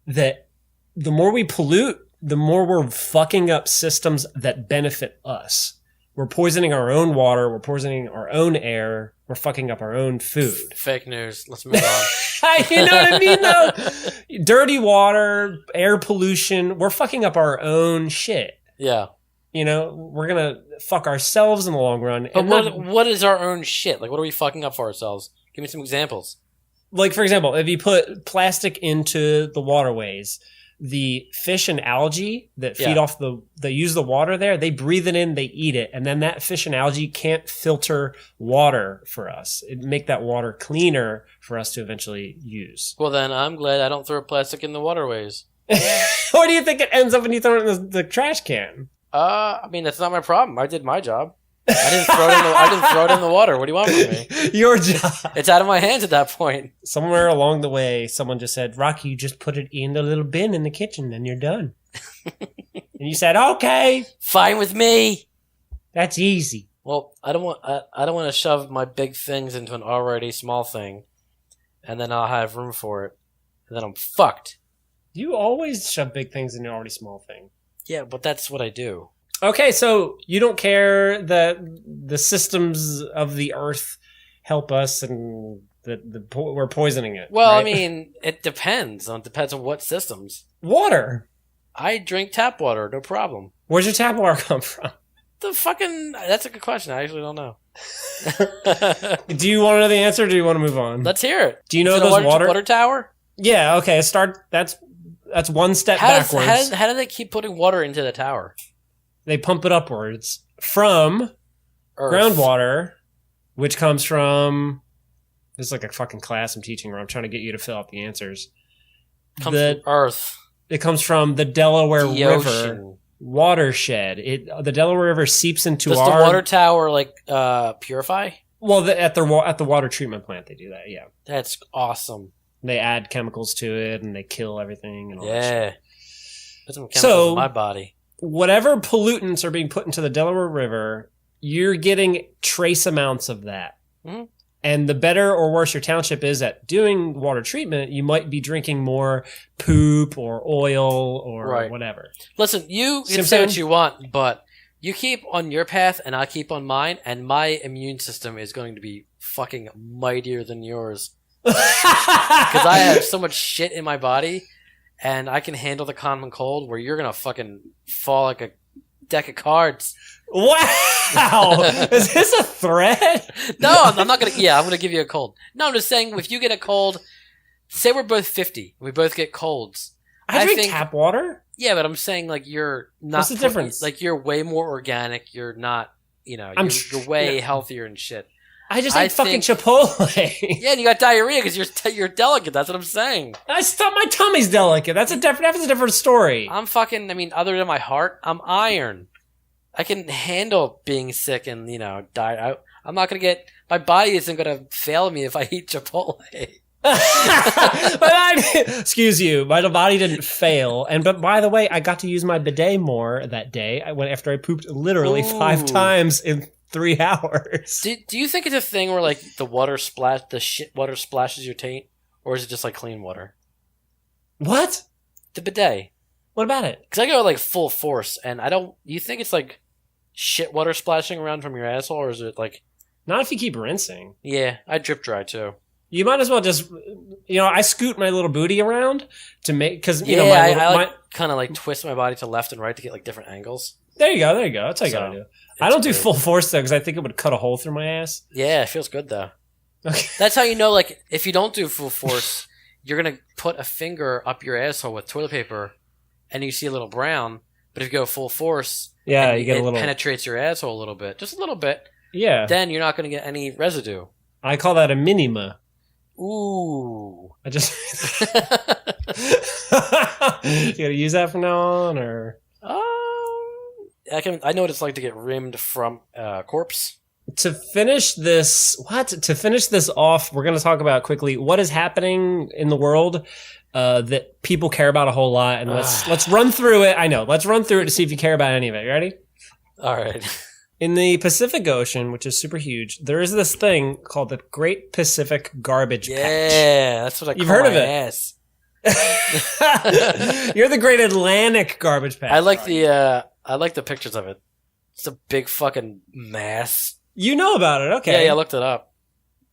that the more we pollute, the more we're fucking up systems that benefit us. We're poisoning our own water. We're poisoning our own air. We're fucking up our own food. Fake news. Let's move on. You know what I mean, though? Dirty water, air pollution. We're fucking up our own shit. Yeah. You know, we're going to fuck ourselves in the long run. But what is our own shit? Like, what are we fucking up for ourselves? Give me some examples. Like, for example, if you put plastic into the waterways, the fish and algae that feed off they use the water there, they breathe it in, they eat it, and then that fish and algae can't filter water for us. It make that water cleaner for us to eventually use. Well, then I'm glad I don't throw plastic in the waterways. Where do you think it ends up when you throw it in the trash can? I mean, that's not my problem. I did my job. I didn't throw it in the water. What do you want from me? Your job. It's out of my hands at that point. Somewhere along the way, someone just said, "Rocky, you just put it in the little bin in the kitchen, and you're done." And you said, "Okay, fine with me. That's easy." Well, I don't want to shove my big things into an already small thing, and then I'll have room for it, and then I'm fucked. You always shove big things in an already small thing. Yeah, but that's what I do. Okay, so you don't care that the systems of the earth help us and that we're poisoning it. Well, right? I mean, it depends. It depends on what systems. Water. I drink tap water, no problem. Where's your tap water come from? That's a good question. I actually don't know. Do you want to know the answer or do you want to move on? Let's hear it. Do you know those water tower? Yeah, okay. That's one step backwards. How do they keep putting water into the tower? They pump it upwards from Earth. groundwater, which comes from... This is like a fucking class I'm teaching where I'm trying to get you to fill out the answers. Comes from Earth. It comes from the Delaware River Ocean. Watershed. The Delaware River seeps into Does the water tower purify? Well, at the water treatment plant they do that. Yeah, that's awesome. They add chemicals to it and they kill everything and all that shit. Put some chemicals in my body. Whatever pollutants are being put into the Delaware River, you're getting trace amounts of that. Mm-hmm. And the better or worse your township is at doing water treatment, you might be drinking more poop or oil or whatever. Listen, you can say what you want, but you keep on your path and I keep on mine, and my immune system is going to be fucking mightier than yours. Because I have so much shit in my body, and I can handle the common cold where you're going to fucking fall like a deck of cards. Wow! Is this a threat? No, I'm not going to. Yeah, I'm going to give you a cold. No, I'm just saying, if you get a cold, say we're both 50, we both get colds. I drink tap water? Yeah, but I'm saying, like, you're not. What's the difference? Like, you're way more organic. You're not, you're way healthier and shit. I just ate fucking Chipotle. Yeah, and you got diarrhea because you're delicate. That's what I'm saying. I thought my tummy's delicate. That's a different story. I'm fucking. I mean, other than my heart, I'm iron. I can handle being sick and die. I'm not gonna get. My body isn't gonna fail me if I eat Chipotle. Excuse you. My body didn't fail. But by the way, I got to use my bidet more that day. After I pooped literally 5 times in 3 hours. Do you think it's a thing where like the shit water splashes your taint, or is it just like clean water? What? The bidet. What about it? Because I go like full force, and I don't. You think it's like shit water splashing around from your asshole, or is it like? Not if you keep rinsing. Yeah, I drip dry too. You might as well just, I scoot my little booty around to make, because, I kind of like twist my body to left and right to get like different angles. There you go. That's how you gotta do it. I don't do good. full force though, because I think it would cut a hole through my ass. Yeah, it feels good though. Okay. That's how you know, like, if you don't do full force, you're gonna put a finger up your asshole with toilet paper, and you see a little brown. But if you go full force, Yeah, you get a it little. penetrates your asshole a little bit, just a little bit. Yeah. Then you're not gonna get any residue. I call that a minima. Ooh. I just. You gotta use that from now on, or I know what it's like to get rimmed from corpse. to finish this. To finish this off, we're gonna talk about quickly what is happening in the world that people care about a whole lot, and let's run through it. I know. Let's run through it to see if you care about any of it. You ready? All right. In the Pacific Ocean, which is super huge, there is this thing called the Great Pacific Garbage Patch. Yeah, that's what I call You've heard my of it. ass. You're the Great Atlantic Garbage Patch. I like the pictures of it. It's a big fucking mass. You know about it, okay? Yeah, I looked it up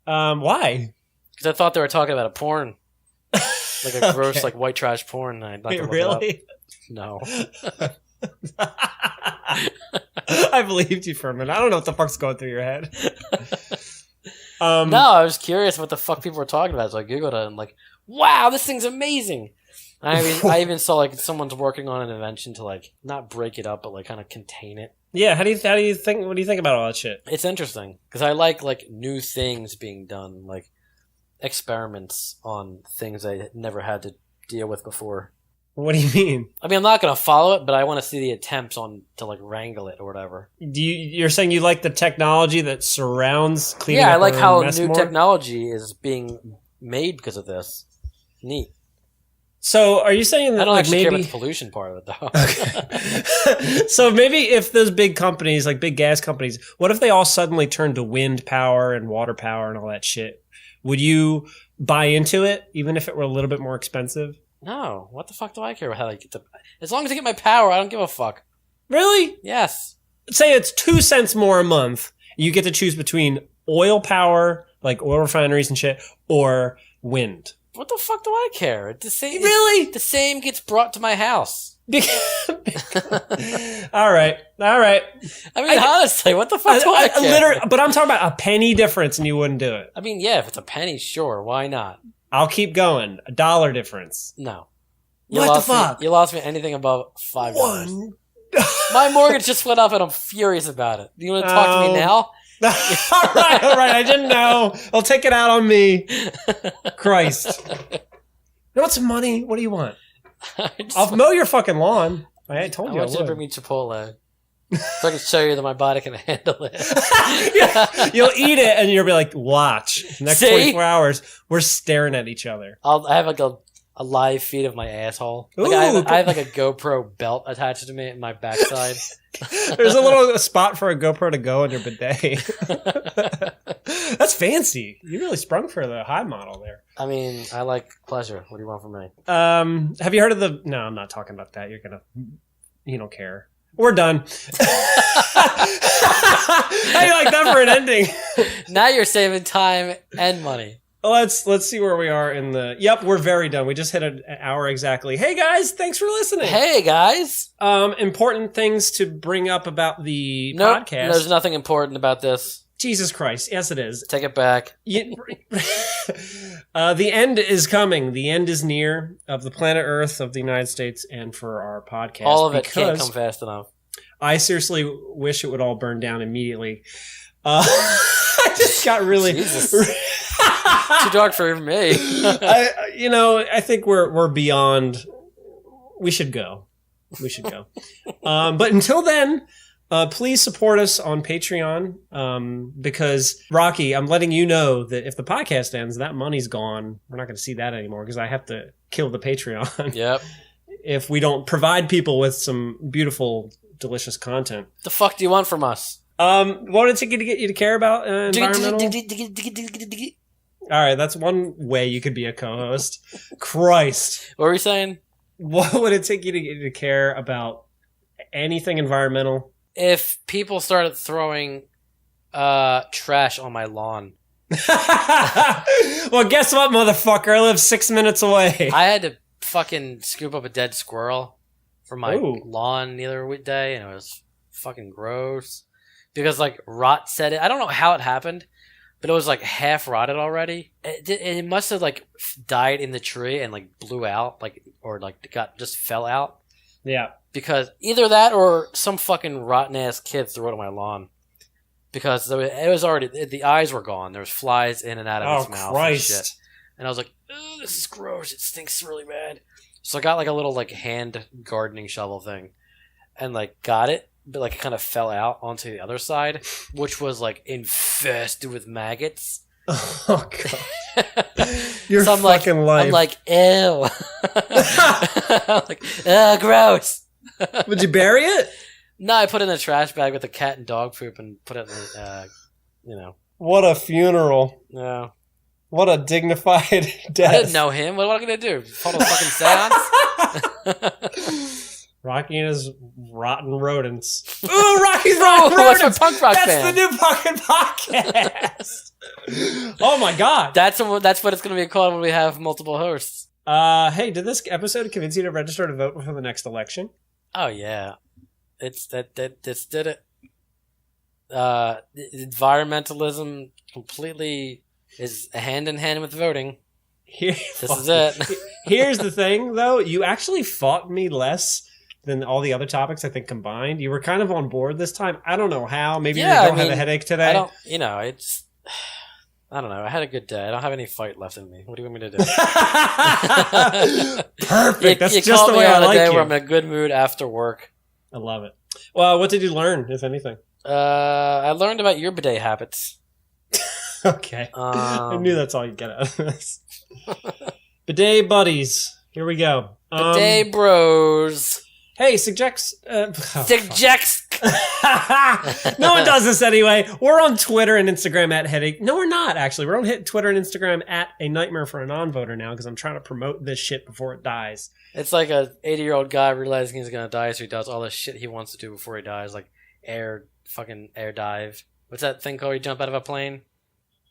Why? because I thought they were talking about a porn, like a gross, Okay. like white trash porn. And I'd like Wait, to look really? it up. No. I believed you for a minute. I don't know what the fuck's going through your head. No, I was curious what the fuck people were talking about, so I googled it and like, wow, this thing's amazing. I even saw like someone's working on an invention to like not break it up, but like kind of contain it. Yeah, how do you think? What do you think about all that shit? It's interesting because I like new things being done, like experiments on things I never had to deal with before. What do you mean? I mean, I'm not gonna follow it, but I want to see the attempts on to like wrangle it or whatever. You're saying you like the technology that surrounds cleaning Yeah, I up like our how mess new more? technology is being made because of this. Neat. So, are you saying that I don't like actually care about maybe? the pollution part of it though. So maybe if those big companies, like big gas companies, what if they all suddenly turned to wind power and water power and all that shit? Would you buy into it, even if it were a little bit more expensive? No, what the fuck do I care about how I get the? As long as I get my power, I don't give a fuck. Really? Yes. Say it's 2 cents more a month. You get to choose between oil power, like oil refineries and shit, or wind. What the fuck do I care? The same. Really? The same gets brought to my house. All right. I mean, honestly, what the fuck do I care? But I'm talking about a penny difference and you wouldn't do it. I mean, yeah, if it's a penny, sure, why not? I'll keep going. $1 difference. No. What the fuck? You lost me anything above $5. One. My mortgage just went up and I'm furious about it. You want to talk to me now? all right. I didn't know. I'll take it out on me. Christ. You want some money? What do you want? I'll mow your fucking lawn. I told I you I want you to would. bring me Chipotle. So I can show you that my body can handle it. Yeah, you'll eat it and you'll be like, watch. Next See? 24 hours, we're staring at each other. I have like a live feed of my asshole. Like I have like a GoPro belt attached to me in my backside. There's a little spot for a GoPro to go in your bidet. That's fancy. You really sprung for the high model there. I mean, I like pleasure. What do you want from me? Have you heard of the... No, I'm not talking about that. You don't care. We're done. How do you like that for an ending? Now you're saving time and money. Let's see where we are in the... Yep, we're very done. We just hit an hour exactly. Hey, guys, thanks for listening. Hey, guys. Important things to bring up about the Nope, podcast. there's nothing important about this. Jesus Christ. Yes, it is. Take it back. The end is coming. The end is near of the planet Earth, of the United States, and for our podcast. All of it can't because come fast enough. I seriously wish it would all burn down immediately. I just got really... Jesus. Too dark for me. I think we're beyond... We should go. But until then... please support us on Patreon because, Rocky, I'm letting you know that if the podcast ends, that money's gone. We're not going to see that anymore because I have to kill the Patreon. Yep. If we don't provide people with some beautiful, delicious content. The fuck do you want from us? What would it take to get you to care about environmental? All right, that's one way you could be a co-host. Christ. What were you saying? What would it take you to get you to care about anything environmental? If people started throwing trash on my lawn. Well, guess what, motherfucker? I live 6 minutes away. I had to fucking scoop up a dead squirrel from my Ooh. lawn the other day, and it was fucking gross. Because like rot set it. I don't know how it happened, but it was like half rotted already. It must have like died in the tree and like blew out, like, or like just fell out. Yeah. Because either that or some fucking rotten ass kid threw it on my lawn. Because it was already, the eyes were gone. There was flies in and out of its mouth. Christ. And shit. And I was like, oh, this is gross. It stinks really bad. So I got like a little like hand gardening shovel thing, and like got it, but like it kind of fell out onto the other side, which was like infested with maggots. Oh god, your so I'm fucking life. I'm like, ew. I'm like, gross. Would you bury it? No, I put it in a trash bag with the cat and dog poop and put it in, What a funeral. No. What a dignified death. I didn't know him. What am I going to do? Follow the fucking seance? Rocky and his rotten rodents. Ooh, Rocky's rotten rodents! What's our punk rock That's band? the new fucking podcast! Oh my god. That's what it's going to be called when we have multiple hosts. Hey, did this episode convince you to register to vote before the next election? Oh, yeah. This did it. Environmentalism completely is hand in hand with voting. This is it. Here's the thing, though. You actually fought me less than all the other topics, I think, combined. You were kind of on board this time. I don't know how. Maybe you don't have a headache today. I don't know. I don't know. I had a good day. I don't have any fight left in me. What do you want me to do? Perfect. That's you just the way I like you. You caught me on a day where I'm in a good mood after work. I love it. Well, what did you learn, if anything? I learned about your bidet habits. Okay. I knew that's all you'd get out of this. Bidet buddies. Here we go. Bidet bros. Hey, suggest. No one does this anyway. We're on Twitter and Instagram at Headache. No, we're not, actually. We're on Twitter and Instagram at A Nightmare for a Non-Voter now because I'm trying to promote this shit before it dies. It's like a 80-year-old guy realizing he's going to die, so he does all the shit he wants to do before he dies, like air dive. What's that thing called? You jump out of a plane?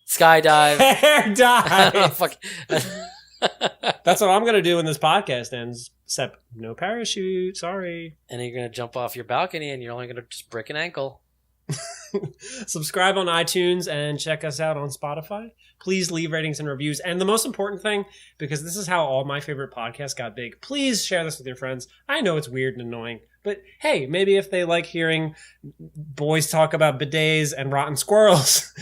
Skydive. Air dive. Fuck. That's what I'm going to do when this podcast ends. Except no parachute. Sorry. And you're going to jump off your balcony and you're only going to just break an ankle. Subscribe on iTunes and check us out on Spotify. Please leave ratings and reviews. And the most important thing, because this is how all my favorite podcasts got big, please share this with your friends. I know it's weird and annoying, but hey, maybe if they like hearing boys talk about bidets and rotten squirrels,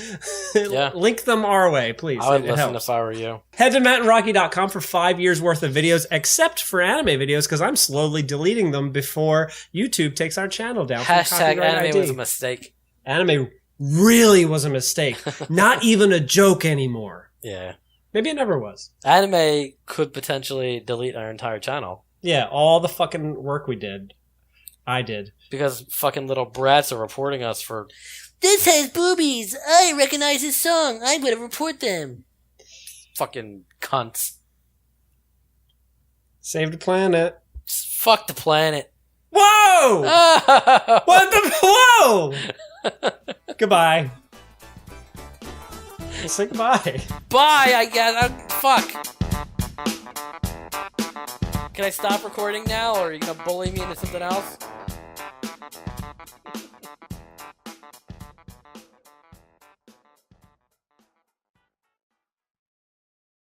link them our way, please. I would listen if I were you. Head to mattandrocky.com for 5 years worth of videos, except for anime videos, because I'm slowly deleting them before YouTube takes our channel down. Hashtag anime was a mistake. Anime really was a mistake. Not even a joke anymore. Yeah. Maybe it never was. Anime could potentially delete our entire channel. Yeah, all the fucking work we did. I did. Because fucking little brats are reporting us for... This has boobies. I recognize this song. I'm going to report them. Fucking cunts. Save the planet. Fuck the planet. Whoa! What the... Whoa! Goodbye. Say goodbye. Bye, I guess. Fuck. Can I stop recording now, or are you gonna bully me into something else?